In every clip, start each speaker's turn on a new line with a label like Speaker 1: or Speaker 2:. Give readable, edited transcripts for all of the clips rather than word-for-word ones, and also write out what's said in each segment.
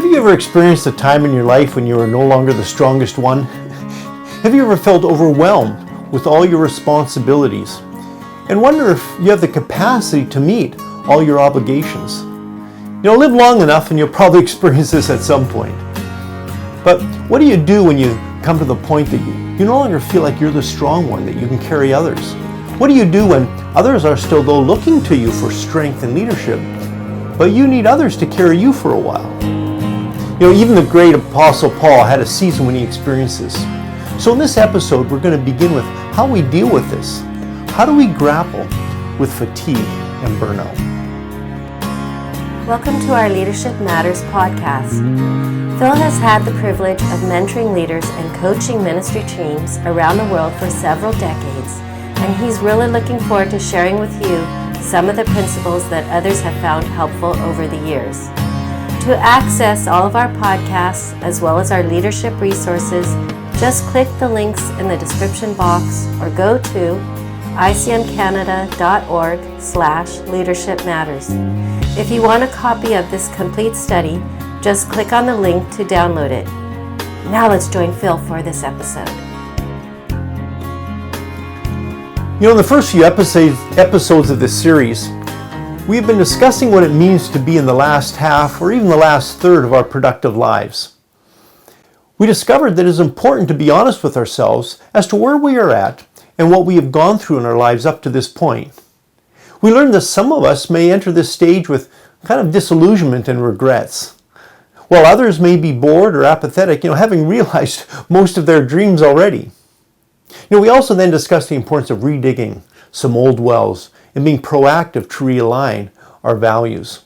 Speaker 1: Have you ever experienced a time in your life when you were no longer the strongest one? Have you ever felt overwhelmed with all your responsibilities and wonder if you have the capacity to meet all your obligations? Live long enough and you'll probably experience this at some point. But what do you do when you come to the point that you no longer feel like you're the strong one, that you can carry others? What do you do when others are still though looking to you for strength and leadership, but you need others to carry you for a while? Even the great Apostle Paul had a season when he experienced this. So in this episode, we're going to begin with how we deal with this. How do we grapple with fatigue and burnout?
Speaker 2: Welcome to our Leadership Matters podcast. Phil has had the privilege of mentoring leaders and coaching ministry teams around the world for several decades, and he's really looking forward to sharing with you some of the principles that others have found helpful over the years. To access all of our podcasts as well as our leadership resources, just click the links in the description box or go to icmcanada.org/leadership matters. If you want a copy of this complete study, just click on the link to download it. Now let's join Phil for this episode.
Speaker 1: In the first few episodes of this series, we've been discussing what it means to be in the last half or even the last third of our productive lives. We discovered that it is important to be honest with ourselves as to where we are at and what we have gone through in our lives up to this point. We learned that some of us may enter this stage with kind of disillusionment and regrets, while others may be bored or apathetic, having realized most of their dreams already. We also then discussed the importance of redigging some old wells and being proactive to realign our values.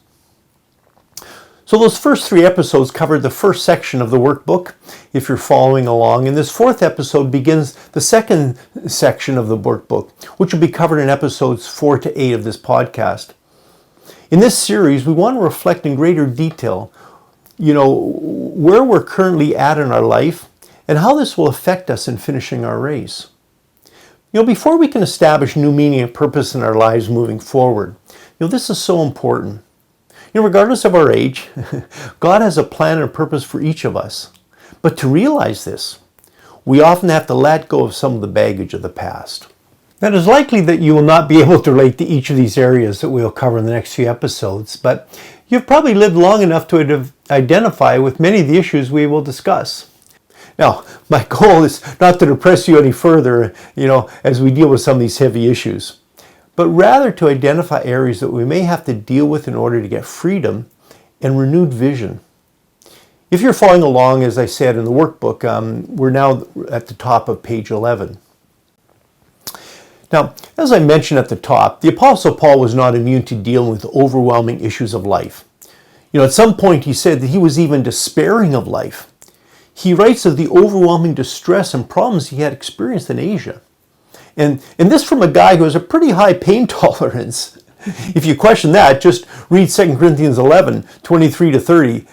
Speaker 1: So those first three episodes covered the first section of the workbook, if you're following along, and this fourth episode begins the second section of the workbook, which will be covered in episodes 4 to 8 of this podcast. In this series, we want to reflect in greater detail, where we're currently at in our life and how this will affect us in finishing our race. Before we can establish new meaning and purpose in our lives moving forward, this is so important. Regardless of our age, God has a plan and a purpose for each of us. But to realize this, we often have to let go of some of the baggage of the past. Now, it is likely that you will not be able to relate to each of these areas that we'll cover in the next few episodes, but you've probably lived long enough to identify with many of the issues we will discuss. Now, my goal is not to depress you any further, as we deal with some of these heavy issues, but rather to identify areas that we may have to deal with in order to get freedom and renewed vision. If you're following along, as I said in the workbook, we're now at the top of page 11. Now, as I mentioned at the top, the Apostle Paul was not immune to dealing with overwhelming issues of life. At some point he said that he was even despairing of life. He writes of the overwhelming distress and problems he had experienced in Asia. And this from a guy who has a pretty high pain tolerance. If you question that, just read 2 Corinthians 11, 23 to 30.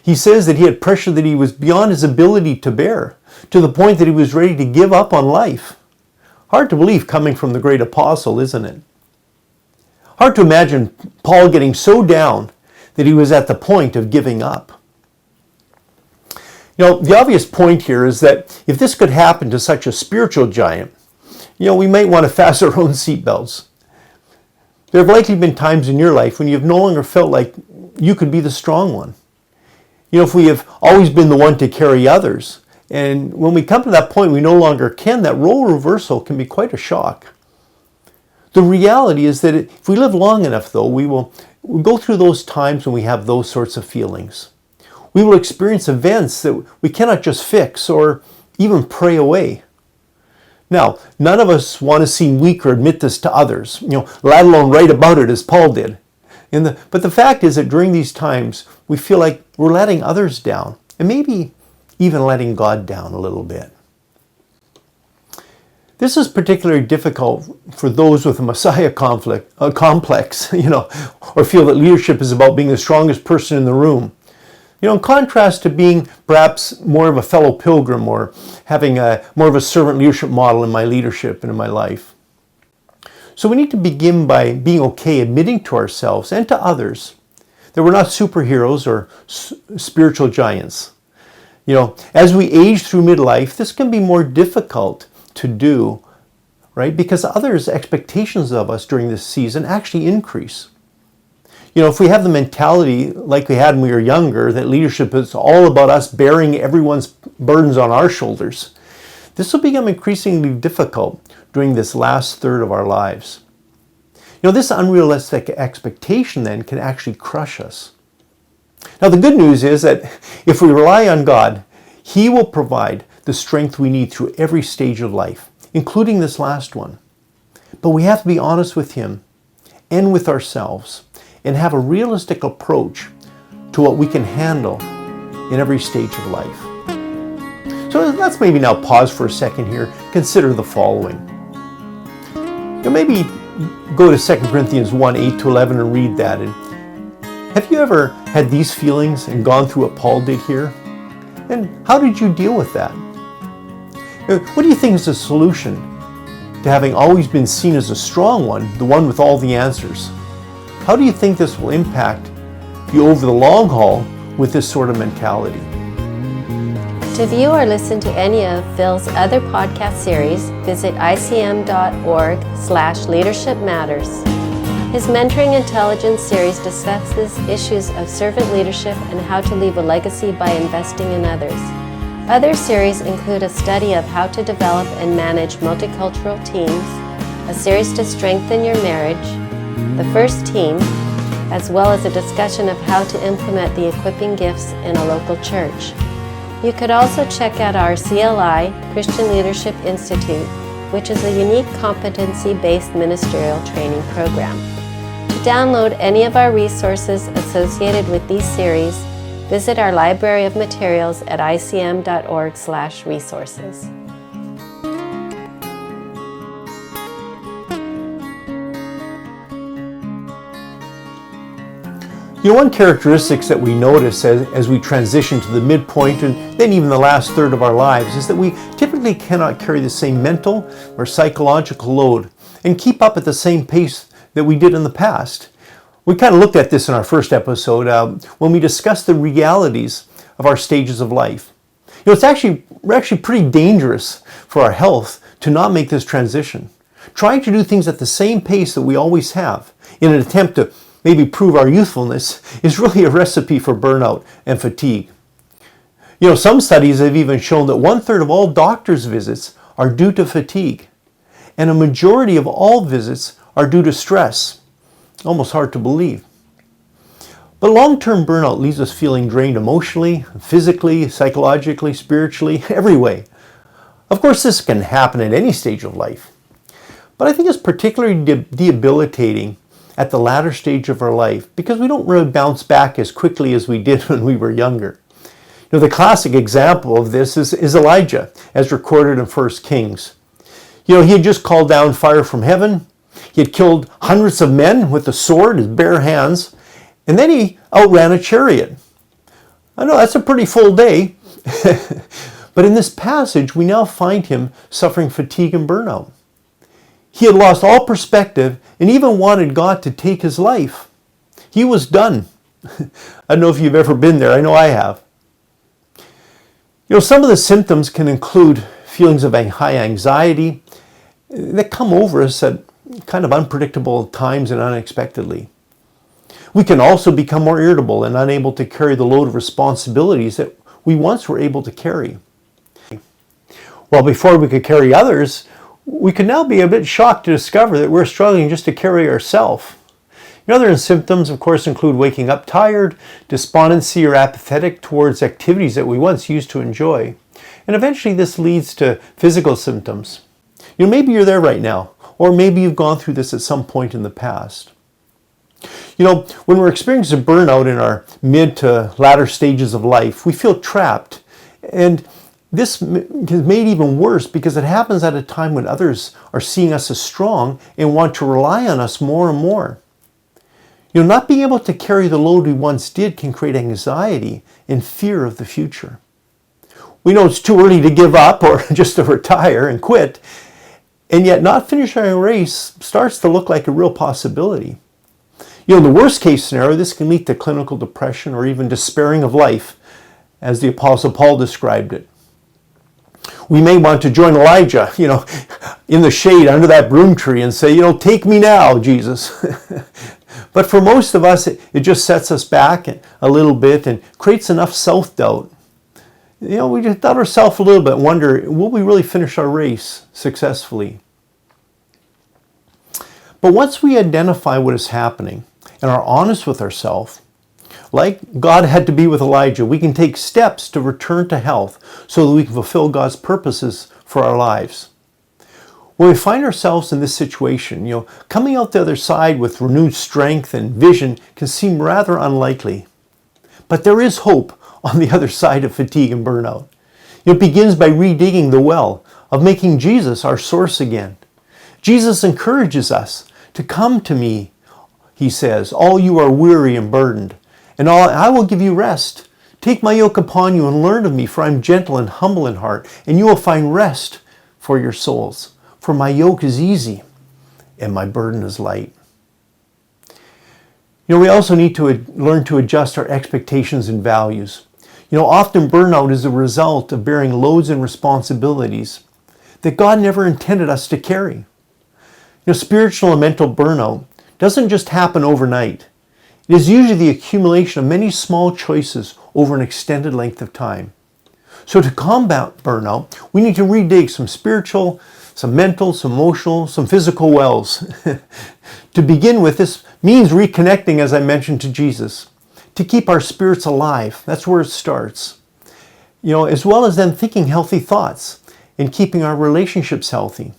Speaker 1: He says that he had pressure that he was beyond his ability to bear, to the point that he was ready to give up on life. Hard to believe coming from the great apostle, isn't it? Hard to imagine Paul getting so down that he was at the point of giving up. The obvious point here is that if this could happen to such a spiritual giant, we might want to fasten our own seatbelts. There have likely been times in your life when you've no longer felt like you could be the strong one. If we have always been the one to carry others, and when we come to that point we no longer can, that role reversal can be quite a shock. The reality is that if we live long enough, though, we'll go through those times when we have those sorts of feelings. We will experience events that we cannot just fix or even pray away. Now, none of us want to seem weak or admit this to others, let alone write about it as Paul did. But the fact is that during these times, we feel like we're letting others down, and maybe even letting God down a little bit. This is particularly difficult for those with a Messiah complex, or feel that leadership is about being the strongest person in the room. In contrast to being perhaps more of a fellow pilgrim or having more of a servant leadership model in my leadership and in my life. So we need to begin by being okay admitting to ourselves and to others that we're not superheroes or spiritual giants. As we age through midlife, this can be more difficult to do, right? Because others' expectations of us during this season actually increase. If we have the mentality like we had when we were younger, that leadership is all about us bearing everyone's burdens on our shoulders, this will become increasingly difficult during this last third of our lives. This unrealistic expectation then can actually crush us. Now, the good news is that if we rely on God, He will provide the strength we need through every stage of life, including this last one. But we have to be honest with Him and with ourselves and have a realistic approach to what we can handle in every stage of life. So let's maybe now pause for a second here, consider the following. Maybe go to 2 Corinthians 1, 8-11 and read that. And have you ever had these feelings and gone through what Paul did here? And how did you deal with that? What do you think is the solution to having always been seen as a strong one, the one with all the answers? How do you think this will impact you over the long haul with this sort of mentality?
Speaker 2: To view or listen to any of Phil's other podcast series, visit icm.org/Leadership Matters. His Mentoring Intelligence series discusses issues of servant leadership and how to leave a legacy by investing in others. Other series include a study of how to develop and manage multicultural teams, a series to strengthen your marriage, the first team, as well as a discussion of how to implement the equipping gifts in a local church. You could also check out our CLI, Christian Leadership Institute, which is a unique competency-based ministerial training program. To download any of our resources associated with these series, visit our library of materials at icm.org/resources.
Speaker 1: One characteristic that we notice as we transition to the midpoint and then even the last third of our lives is that we typically cannot carry the same mental or psychological load and keep up at the same pace that we did in the past. We kind of looked at this in our first episode when we discussed the realities of our stages of life. We're actually pretty dangerous for our health to not make this transition. Trying to do things at the same pace that we always have in an attempt to maybe prove our youthfulness is really a recipe for burnout and fatigue. Some studies have even shown that 1/3 of all doctor's visits are due to fatigue, and a majority of all visits are due to stress. Almost hard to believe. But long-term burnout leaves us feeling drained emotionally, physically, psychologically, spiritually, every way. Of course, this can happen at any stage of life, but I think it's particularly debilitating at the latter stage of our life because we don't really bounce back as quickly as we did when we were younger. The classic example of this is Elijah, as recorded in 1 Kings. He had just called down fire from heaven. He had killed hundreds of men with a sword, his bare hands, and then he outran a chariot. I know that's a pretty full day, but in this passage we now find him suffering fatigue and burnout. He had lost all perspective and even wanted God to take his life. He was done. I don't know if you've ever been there. I know I have. Some of the symptoms can include feelings of high anxiety that come over us at kind of unpredictable times and unexpectedly. We can also become more irritable and unable to carry the load of responsibilities that we once were able to carry. Well, before we could carry others, we can now be a bit shocked to discover that we're struggling just to carry ourselves. Other symptoms, of course, include waking up tired, despondency or apathetic towards activities that we once used to enjoy. And eventually this leads to physical symptoms. Maybe you're there right now, or maybe you've gone through this at some point in the past. When we're experiencing burnout in our mid to latter stages of life, we feel trapped. And this is made even worse because it happens at a time when others are seeing us as strong and want to rely on us more and more. Not being able to carry the load we once did can create anxiety and fear of the future. We know it's too early to give up or just to retire and quit, and yet not finishing a race starts to look like a real possibility. In the worst case scenario, this can lead to clinical depression or even despairing of life, as the Apostle Paul described it. We may want to join Elijah, in the shade under that broom tree and say, take me now, Jesus. But for most of us, it just sets us back a little bit and creates enough self-doubt. We just doubt ourselves a little bit and wonder, will we really finish our race successfully? But once we identify what is happening and are honest with ourselves, like God had to be with Elijah, we can take steps to return to health so that we can fulfill God's purposes for our lives. When we find ourselves in this situation, coming out the other side with renewed strength and vision can seem rather unlikely. But there is hope on the other side of fatigue and burnout. It begins by redigging the well of making Jesus our source again. Jesus encourages us to come to me, he says, all you are weary and burdened, and I will give you rest. Take my yoke upon you and learn of me, for I am gentle and humble in heart, and you will find rest for your souls. For my yoke is easy and my burden is light. We also need to learn to adjust our expectations and values. Often burnout is a result of bearing loads and responsibilities that God never intended us to carry. Spiritual and mental burnout doesn't just happen overnight. It is usually the accumulation of many small choices over an extended length of time. So to combat burnout, we need to redig some spiritual, some mental, some emotional, some physical wells. To begin with, this means reconnecting, as I mentioned, to Jesus, to keep our spirits alive. That's where it starts. As well as then thinking healthy thoughts and keeping our relationships healthy.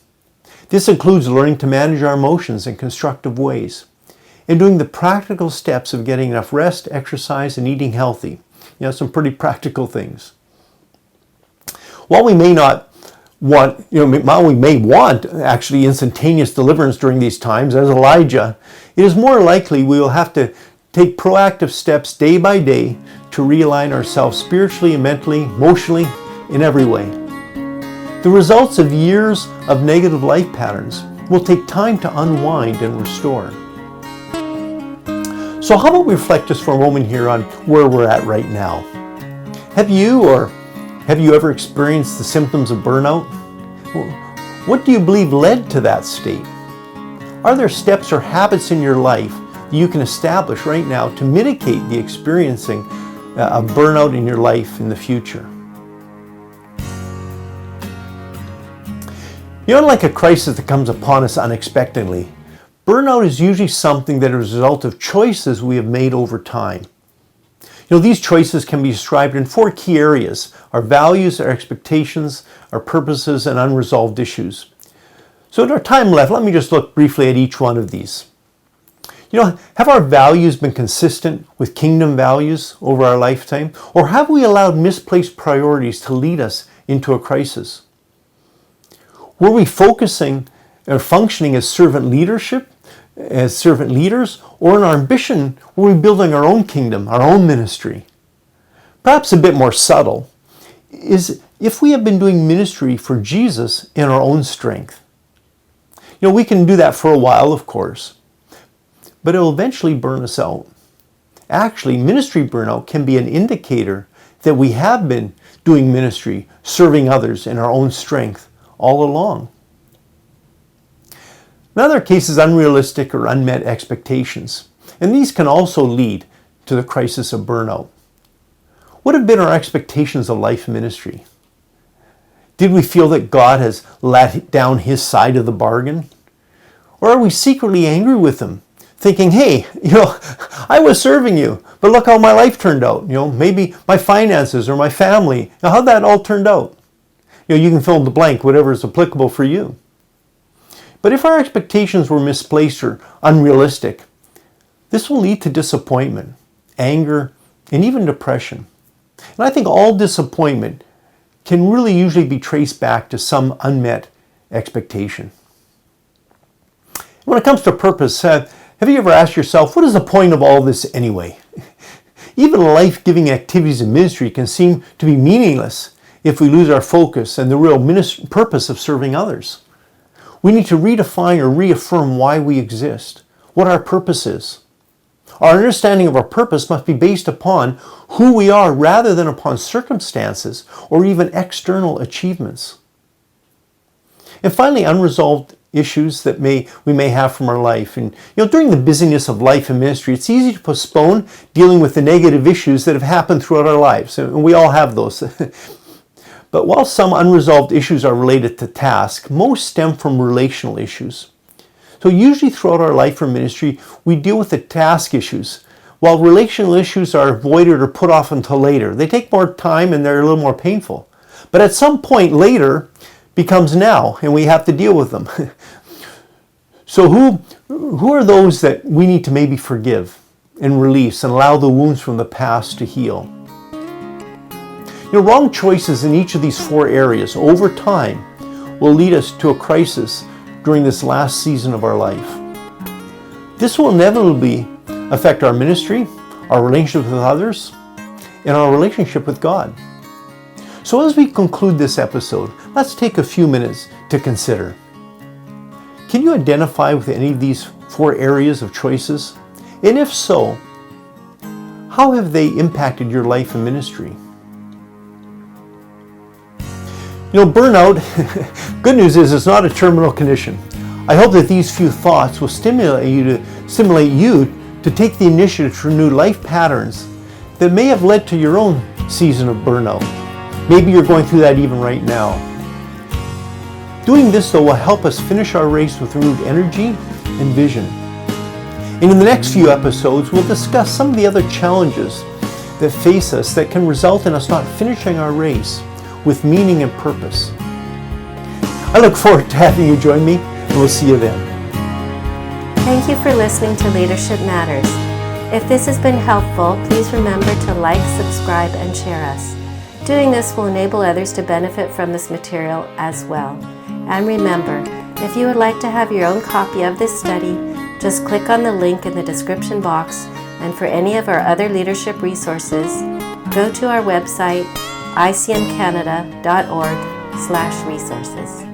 Speaker 1: This includes learning to manage our emotions in constructive ways and doing the practical steps of getting enough rest, exercise, and eating healthy. Some pretty practical things. While we may want actually instantaneous deliverance during these times, as Elijah, it is more likely we will have to take proactive steps day by day to realign ourselves spiritually and mentally, emotionally, in every way. The results of years of negative life patterns will take time to unwind and restore. So how about we reflect just for a moment here on where we're at right now? Have you ever experienced the symptoms of burnout? What do you believe led to that state? Are there steps or habits in your life that you can establish right now to mitigate the experiencing of burnout in your life in the future? Unlike a crisis that comes upon us unexpectedly, burnout is usually something that is a result of choices we have made over time. These choices can be described in 4 key areas: our values, our expectations, our purposes, and unresolved issues. So in our time left, let me just look briefly at each one of these. Have our values been consistent with kingdom values over our lifetime? Or have we allowed misplaced priorities to lead us into a crisis? Were we focusing or functioning as servant leaders, or in our ambition, were we building our own kingdom, our own ministry? Perhaps a bit more subtle is if we have been doing ministry for Jesus in our own strength. We can do that for a while, of course, but it will eventually burn us out. Actually, ministry burnout can be an indicator that we have been doing ministry, serving others in our own strength all along. Another case is unrealistic or unmet expectations, and these can also lead to the crisis of burnout. What have been our expectations of life ministry? Did we feel that God has let down his side of the bargain? Or are we secretly angry with him, thinking, hey, I was serving you, but look how my life turned out. Maybe my finances or my family, how that all turned out. You can fill in the blank, whatever is applicable for you. But if our expectations were misplaced or unrealistic, this will lead to disappointment, anger, and even depression. And I think all disappointment can really usually be traced back to some unmet expectation. When it comes to purpose, have you ever asked yourself, what is the point of all this anyway? Even life-giving activities in ministry can seem to be meaningless if we lose our focus and the real purpose of serving others. We need to redefine or reaffirm why we exist, what our purpose is. Our understanding of our purpose must be based upon who we are rather than upon circumstances or even external achievements. And finally, unresolved issues that we may have from our life. And during the busyness of life and ministry, it's easy to postpone dealing with the negative issues that have happened throughout our lives. And we all have those. But while some unresolved issues are related to task, most stem from relational issues. So usually throughout our life or ministry, we deal with the task issues, while relational issues are avoided or put off until later. They take more time and they're a little more painful. But at some point later becomes now, and we have to deal with them. So who are those that we need to maybe forgive and release and allow the wounds from the past to heal? Wrong choices in each of these 4 areas over time will lead us to a crisis during this last season of our life. This will inevitably affect our ministry, our relationship with others, and our relationship with God. So as we conclude this episode, let's take a few minutes to consider. Can you identify with any of these 4 areas of choices? And if so, how have they impacted your life and ministry? Burnout, good news is it's not a terminal condition. I hope that these few thoughts will stimulate you to take the initiative to renew life patterns that may have led to your own season of burnout. Maybe you're going through that even right now. Doing this, though, will help us finish our race with renewed energy and vision. And in the next few episodes, we'll discuss some of the other challenges that face us that can result in us not finishing our race with meaning and purpose. I look forward to having you join me, and we'll see you then.
Speaker 2: Thank you for listening to Leadership Matters. If this has been helpful, please remember to like, subscribe, and share us. Doing this will enable others to benefit from this material as well. And remember, if you would like to have your own copy of this study, just click on the link in the description box, and for any of our other leadership resources, go to our website, icmcanada.org/resources.